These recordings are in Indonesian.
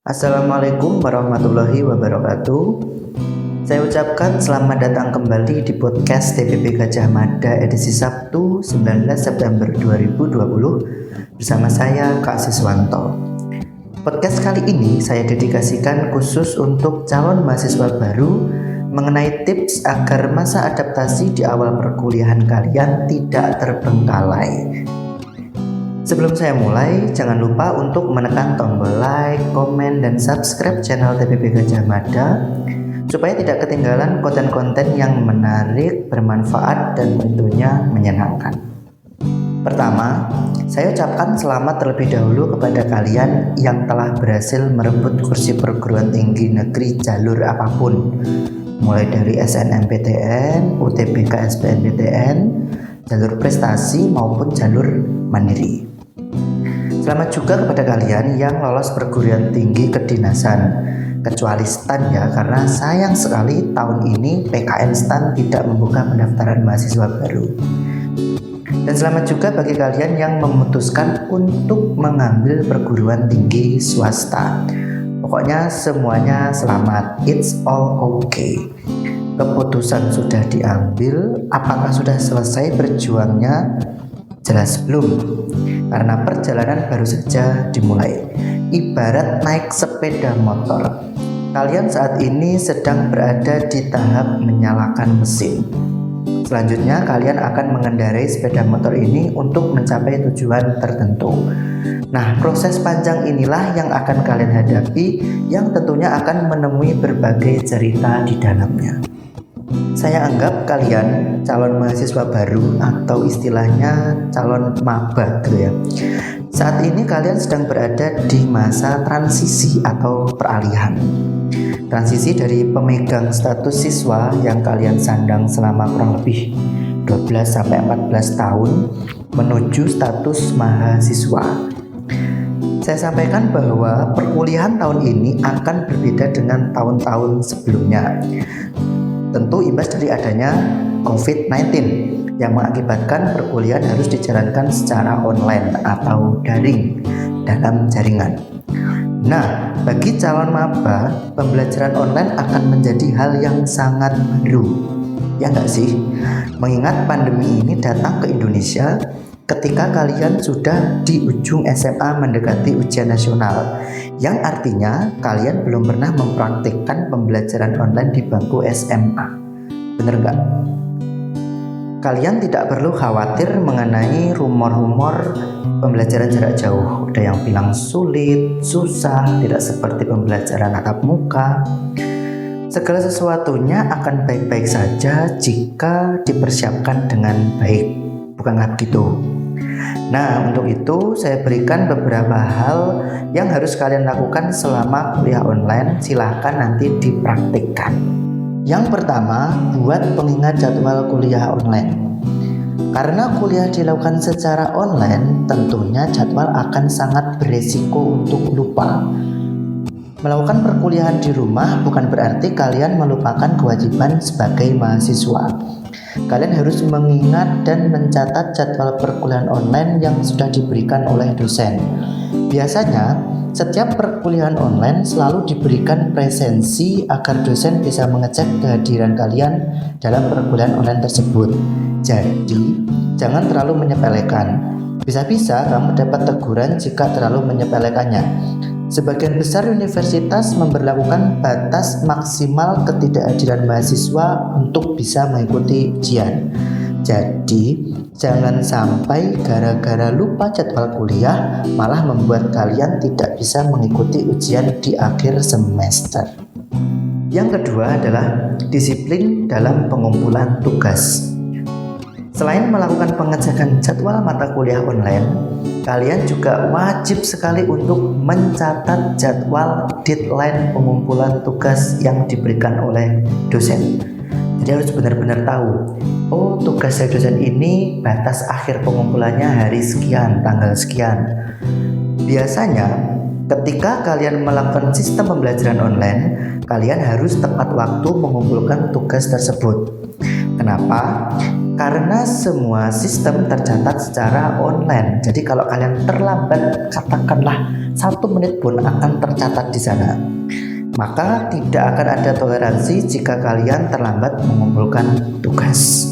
Assalamualaikum warahmatullahi wabarakatuh. Saya ucapkan selamat datang kembali di podcast TPP Gajah Mada edisi Sabtu 19 September 2020 bersama saya Kak Siswanto. Podcast kali ini saya dedikasikan khusus untuk calon mahasiswa baru mengenai tips agar masa adaptasi di awal perkuliahan kalian tidak terbengkalai. Sebelum saya mulai, jangan lupa untuk menekan tombol like, komen, dan subscribe channel TPP Gajah Mada supaya tidak ketinggalan konten-konten yang menarik, bermanfaat, dan tentunya menyenangkan. Pertama, saya ucapkan selamat terlebih dahulu kepada kalian yang telah berhasil merebut kursi perguruan tinggi negeri jalur apapun, mulai dari SNMPTN, UTBK SBMPTN, jalur prestasi maupun jalur mandiri. Selamat juga kepada kalian yang lolos perguruan tinggi kedinasan, kecuali STAN ya, karena sayang sekali tahun ini PKN STAN tidak membuka pendaftaran mahasiswa baru. Dan selamat juga bagi kalian yang memutuskan untuk mengambil perguruan tinggi swasta. Pokoknya semuanya selamat, it's all okay. Keputusan sudah diambil, apakah sudah selesai berjuangnya? Jelas belum, karena perjalanan baru saja dimulai. Ibarat naik sepeda motor, kalian saat ini sedang berada di tahap menyalakan mesin. Selanjutnya kalian akan mengendarai sepeda motor ini untuk mencapai tujuan tertentu. Nah, proses panjang inilah yang akan kalian hadapi, yang tentunya akan menemui berbagai cerita di dalamnya. Saya anggap kalian calon mahasiswa baru atau istilahnya calon maba gitu ya. Saat ini kalian sedang berada di masa transisi atau peralihan. Transisi dari pemegang status siswa yang kalian sandang selama kurang lebih 12-14 tahun menuju status mahasiswa. Saya sampaikan bahwa perkuliahan tahun ini akan berbeda dengan tahun-tahun sebelumnya. Tentu imbas dari adanya COVID-19 yang mengakibatkan perkuliahan harus dijalankan secara online atau daring dalam jaringan. Nah, bagi calon maba, pembelajaran online akan menjadi hal yang sangat baru. Ya enggak sih? Mengingat pandemi ini datang ke Indonesia ketika kalian sudah di ujung SMA mendekati ujian nasional, yang artinya kalian belum pernah mempraktikkan pembelajaran online di bangku SMA. Bener nggak? Kalian tidak perlu khawatir mengenai rumor-rumor pembelajaran jarak jauh. Ada yang bilang sulit, susah, tidak seperti pembelajaran tatap muka. Segala sesuatunya akan baik-baik saja jika dipersiapkan dengan baik. Bukankah begitu? Nah, untuk itu saya berikan beberapa hal yang harus kalian lakukan selama kuliah online. Silahkan nanti dipraktikkan. Yang pertama, buat pengingat jadwal kuliah online. Karena kuliah dilakukan secara online, tentunya jadwal akan sangat beresiko untuk lupa. Melakukan perkuliahan di rumah bukan berarti kalian melupakan kewajiban sebagai mahasiswa. Kalian harus mengingat dan mencatat jadwal perkuliahan online yang sudah diberikan oleh dosen. Biasanya, setiap perkuliahan online selalu diberikan presensi agar dosen bisa mengecek kehadiran kalian dalam perkuliahan online tersebut. Jadi, jangan terlalu menyepelekan. Bisa-bisa kamu dapat teguran jika terlalu menyepelekannya. Sebagian besar universitas memberlakukan batas maksimal ketidakhadiran mahasiswa untuk bisa mengikuti ujian. Jadi, jangan sampai gara-gara lupa jadwal kuliah malah membuat kalian tidak bisa mengikuti ujian di akhir semester. Yang kedua adalah disiplin dalam pengumpulan tugas. Selain melakukan pengecekan jadwal mata kuliah online, kalian juga wajib sekali untuk mencatat jadwal deadline pengumpulan tugas yang diberikan oleh dosen. Jadi harus benar-benar tahu, oh tugas dari dosen ini batas akhir pengumpulannya hari sekian, tanggal sekian. Biasanya ketika kalian melakukan sistem pembelajaran online, kalian harus tepat waktu mengumpulkan tugas tersebut. Kenapa? Karena semua sistem tercatat secara online. Jadi kalau kalian terlambat, katakanlah 1 menit pun akan tercatat di sana. Maka tidak akan ada toleransi jika kalian terlambat mengumpulkan tugas.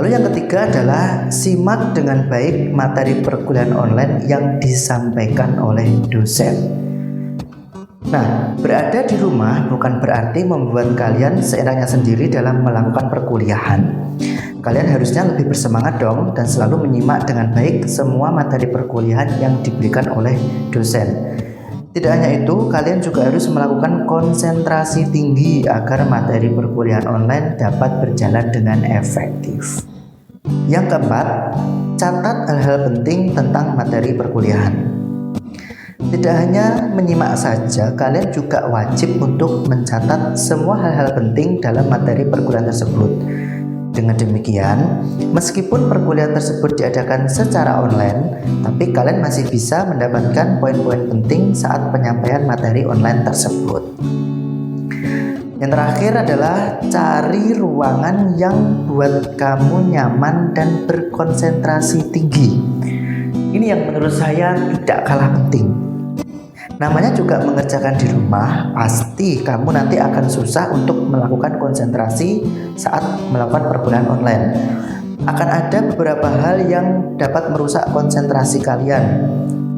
Lalu yang ketiga adalah simak dengan baik materi perkuliahan online yang disampaikan oleh dosen. Nah, berada di rumah bukan berarti membuat kalian seenaknya sendiri dalam melakukan perkuliahan. Kalian harusnya lebih bersemangat dong dan selalu menyimak dengan baik semua materi perkuliahan yang diberikan oleh dosen. Tidak hanya itu, kalian juga harus melakukan konsentrasi tinggi agar materi perkuliahan online dapat berjalan dengan efektif. Yang keempat, catat hal-hal penting tentang materi perkuliahan. Tidak hanya menyimak saja, kalian juga wajib untuk mencatat semua hal-hal penting dalam materi perkuliahan tersebut. Dengan demikian, meskipun perkuliahan tersebut diadakan secara online, tapi kalian masih bisa mendapatkan poin-poin penting saat penyampaian materi online tersebut. Yang terakhir adalah cari ruangan yang buat kamu nyaman dan berkonsentrasi tinggi. Ini yang menurut saya tidak kalah penting. Namanya juga mengerjakan di rumah, pasti kamu nanti akan susah untuk melakukan konsentrasi saat melakukan perkuliahan online. Akan ada beberapa hal yang dapat merusak konsentrasi kalian,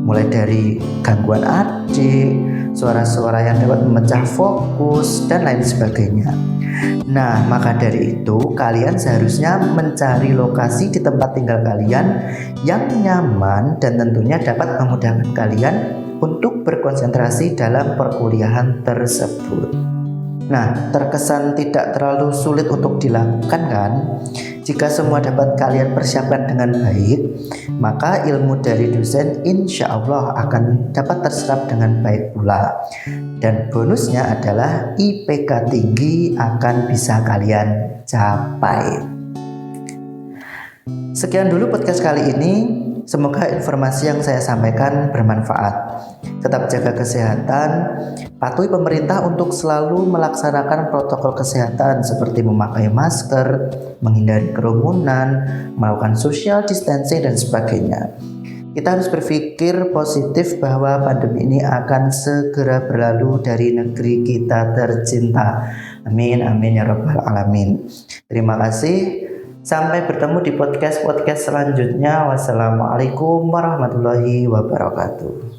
mulai dari gangguan adik, suara-suara yang dapat memecah fokus, dan lain sebagainya. Nah, maka dari itu kalian seharusnya mencari lokasi di tempat tinggal kalian yang nyaman dan tentunya dapat memudahkan kalian untuk berkonsentrasi dalam perkuliahan tersebut. Nah, terkesan tidak terlalu sulit untuk dilakukan kan? Jika semua dapat kalian persiapkan dengan baik, maka ilmu dari dosen insya Allah akan dapat terserap dengan baik pula. Dan bonusnya adalah IPK tinggi akan bisa kalian capai. Sekian dulu podcast kali ini. Semoga informasi yang saya sampaikan bermanfaat. Tetap jaga kesehatan, patuhi pemerintah untuk selalu melaksanakan protokol kesehatan seperti memakai masker, menghindari kerumunan, melakukan social distancing dan sebagainya. Kita harus berpikir positif bahwa pandemi ini akan segera berlalu dari negeri kita tercinta. Amin, amin ya rabbal alamin. Terima kasih. Sampai bertemu di podcast selanjutnya. Wassalamualaikum warahmatullahi wabarakatuh.